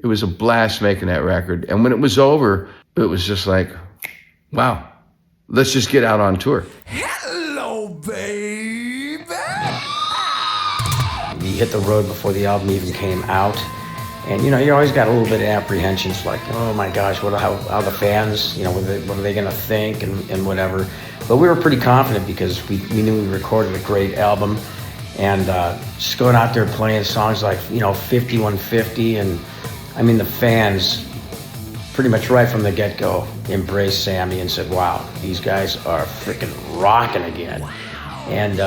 It was a blast making that record. And when it was over, it was just like, wow, let's just get out on tour. Hello, baby! We hit the road before the album even came out. And, you know, you always got a little bit of apprehensions, like, oh my gosh, how the fans, you know, what are they going to think and whatever. But we were pretty confident because we knew we recorded a great album. And just going out there playing songs like, you know, 5150. And, I mean, the fans pretty much right from the get-go embraced Sammy and said, wow, these guys are freaking rocking again. And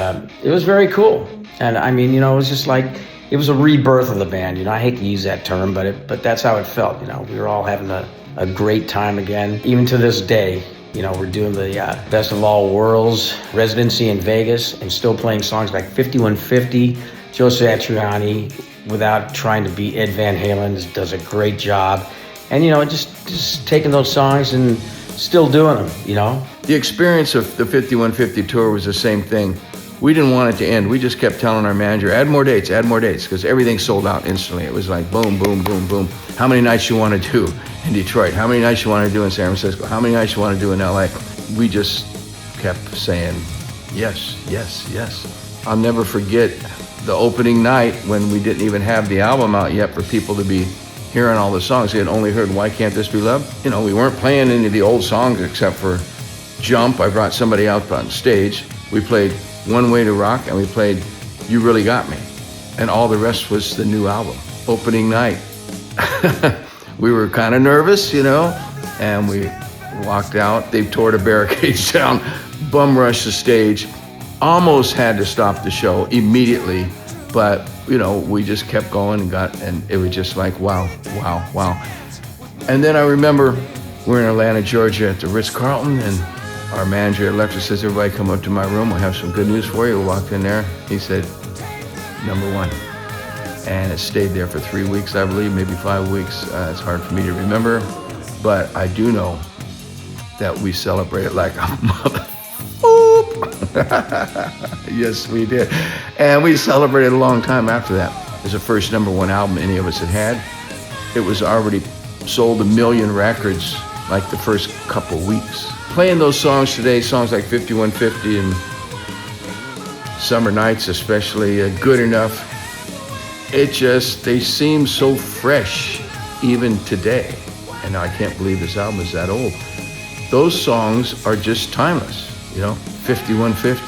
it was very cool. And, I mean, you know, it was just like, it was a rebirth of the band. You know, I hate to use that term, but that's how it felt. You know, we were all having a great time again. Even to this day, you know, we're doing the Best of All Worlds Residency in Vegas and still playing songs like 5150. Joe Satriani, without trying to be Ed Van Halen, does a great job. And, you know, just taking those songs and still doing them, you know. The experience of the 5150 tour was the same thing. We didn't want it to end. We just kept telling our manager, add more dates, because everything sold out instantly. It was like boom, boom, boom, boom. How many nights you want to do in Detroit? How many nights you want to do in San Francisco? How many nights you want to do in LA? We just kept saying yes, yes, yes. I'll never forget the opening night when we didn't even have the album out yet for people to be hearing all the songs. They had only heard Why Can't This Be Love? You know, we weren't playing any of the old songs except for Jump. I brought somebody out on stage. We played One Way to Rock, and we played You Really Got Me. And all the rest was the new album. Opening night. We were kind of nervous, you know, and we walked out. They tore the barricades down, bum rushed the stage, almost had to stop the show immediately, but, you know, we just kept going and it was just like, wow, wow, wow. And then I remember we're in Atlanta, Georgia at the Ritz-Carlton, and our manager at Electra says, everybody come up to my room. I have some good news for you. We walked in there. He said, #1. And it stayed there for 3 weeks, I believe, maybe 5 weeks. It's hard for me to remember. But I do know that we celebrated like a mother. Yes, we did. And we celebrated a long time after that. It was the first #1 album any of us had had. It was already sold 1 million records like the first couple weeks. Playing those songs today, songs like 5150 and Summer Nights especially, Good Enough, they seem so fresh even today. And I can't believe this album is that old. Those songs are just timeless, you know, 5150.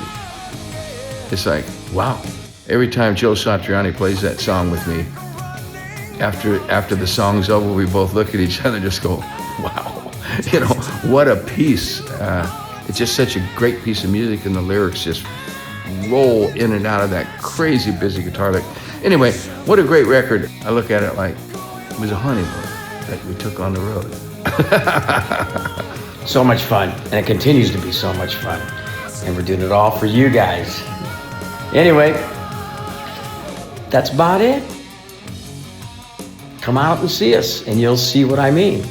It's like, wow. Every time Joe Satriani plays that song with me, after the song's over, we both look at each other and just go, wow. You know, what a piece. It's just such a great piece of music, and the lyrics just roll in and out of that crazy busy guitar lick. Anyway, what a great record. I look at it like it was a honeymoon that we took on the road. So much fun, and it continues to be so much fun. And we're doing it all for you guys. Anyway, that's about it. Come out and see us, and you'll see what I mean.